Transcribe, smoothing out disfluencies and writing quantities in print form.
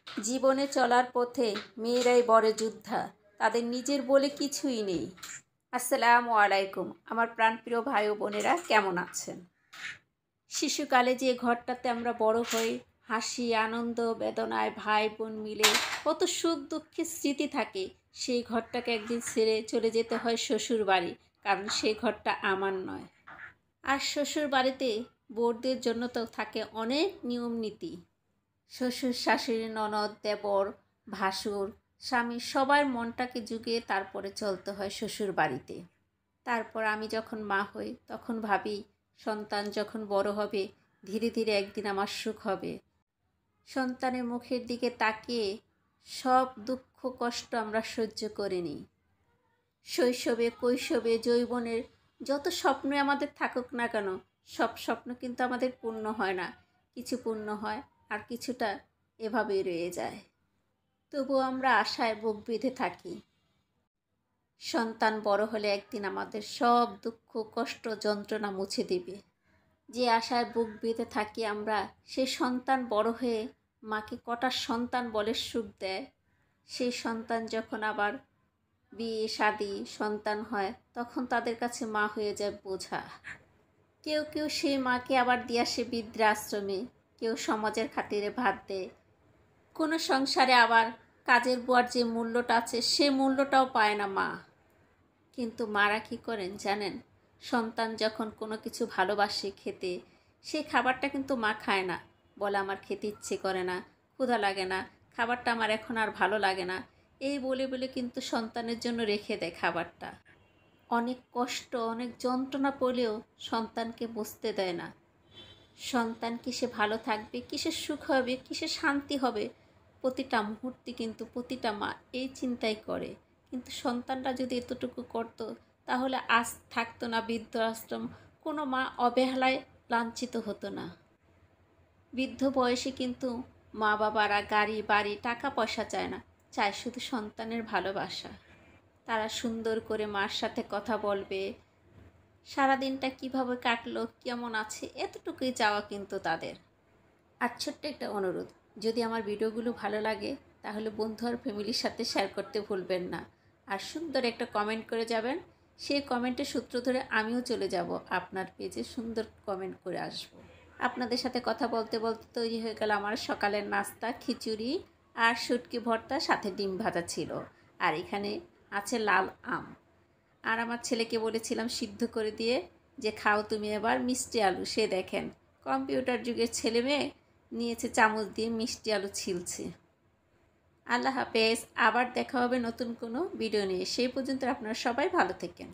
জীবনে চলার পথে মেয়েরাই বড় যোদ্ধা, তাদের নিজের বলে কিছুই নেই। আসসালামু আলাইকুম আমার প্রাণপ্রিয় ভাই ও বোনেরা, কেমন আছেন? শিশুকালে যে ঘরটাতে আমরা বড় হই, হাসি আনন্দ বেদনায় ভাই বোন মিলে কত সুখ দুঃখের স্মৃতি থাকে, সেই ঘরটাকে একদিন ছেড়ে চলে যেতে হয় শ্বশুর বাড়ি, কারণ সেই ঘরটা আমার নয়। আর শ্বশুর বাড়িতে বউদের জন্য তো থাকে অনেক নিয়ম নীতি। শ্বশুর শাশুড়ি ননদ দেবর ভাসুর স্বামী সবার মনটাকে জুগিয়ে তারপরে চলতে হয় শ্বশুর বাড়িতে। তারপর আমি যখন মা হই তখন ভাবি, সন্তান যখন বড় হবে ধীরে ধীরে একদিন আমার সুখ হবে। সন্তানের মুখের দিকে তাকিয়ে সব দুঃখ কষ্ট আমরা সহ্য করে নিই। শৈশবে কৈশোরে যৌবনের যত স্বপ্ন আমাদের থাকুক না কেন, সব স্বপ্ন কিন্তু আমাদের পূর্ণ হয় না। কিছু পূর্ণ হয় আর কিছুটা এভাবেই রয়ে যায়। তবুও আমরা আশায় বুক বেঁধে থাকি, সন্তান বড় হলে একদিন আমাদের সব দুঃখ কষ্ট যন্ত্রণা মুছে দিবে। যে আশায় বুক বেঁধে থাকি আমরা, সেই সন্তান বড় হয়ে মাকে কটা সন্তান বলে সুখ দেয়। সেই সন্তান যখন আবার বিয়ে শাদি সন্তান হয়, তখন তাদের কাছে মা হয়ে যায় বোঝা। কেউ কেউ সেই মাকে আবার দিয়ে আসে বৃদ্ধাশ্রমে, কেউ সমাজের খাতিরে ভাত দেয়। কোনো সংসারে আবার কাজের বুয়ার যে মূল্যটা আছে সে মূল্যটাও পায় না মা। কিন্তু মারা কী করেন জানেন? সন্তান যখন কোনো কিছু ভালোবাসে খেতে, সেই খাবারটা কিন্তু মা খায় না, বলে আমার খেতে ইচ্ছে করে না, ক্ষুধা লাগে না, খাবারটা আমার এখন আর ভালো লাগে না, এই বলে বলে কিন্তু সন্তানের জন্য রেখে দেয় খাবারটা। অনেক কষ্ট অনেক যন্ত্রণা পড়লেও সন্তানকে বুঝতে দেয় না। সন্তান কিসে ভালো থাকবে, কিসে সুখ হবে, কিসে শান্তি হবে, প্রতিটা মুহূর্তে কিন্তু প্রতিটা মা এই চিন্তাই করে। কিন্তু সন্তানরা যদি এতটুকু করতো, তাহলে আজ থাকতো না বৃদ্ধাশ্রম, কোনো মা অবহেলায় লাঞ্ছিত হতো না। বৃদ্ধ বয়সে কিন্তু মা বাবারা গাড়ি বাড়ি টাকা পয়সা চায় না, চায় শুধু সন্তানের ভালোবাসা। তারা সুন্দর করে মার সাথে কথা বলবে, সারাদিনটা কিভাবে কাটলো কেমন আছে, এতটুকুই চাওয়া কিন্তু তাদের। আর ছোট্ট একটা অনুরোধ, যদি আমার ভিডিওগুলো ভালো লাগে তাহলে বন্ধু আর ফ্যামিলির সাথে শেয়ার করতে ভুলবেন না। আর সুন্দর একটা কমেন্ট করে যাবেন, সেই কমেন্টের সূত্র ধরে আমিও চলে যাব আপনার পেজে, সুন্দর কমেন্ট করে আসব। আপনাদের সাথে কথা বলতে বলতে তৈরি হয়ে গেল আমার সকালের নাস্তা, খিচুড়ি আর শুটকি ভর্তা, সাথে ডিম ভাজা ছিল। আর এখানে আছে লাল আম। আর আমার ছেলেকে বলেছিলাম সিদ্ধ করে দিয়ে যে খাও তুমি এবার মিষ্টি আলু, সে দেখেন কম্পিউটার যুগের ছেলে মেয়ে নিয়েছে চামচ দিয়ে মিষ্টি আলু ছিলছে। আল্লাহ হাফেজ, আবার দেখা হবে নতুন কোনো ভিডিও নিয়ে। সেই পর্যন্ত আপনারা সবাই ভালো থাকেন।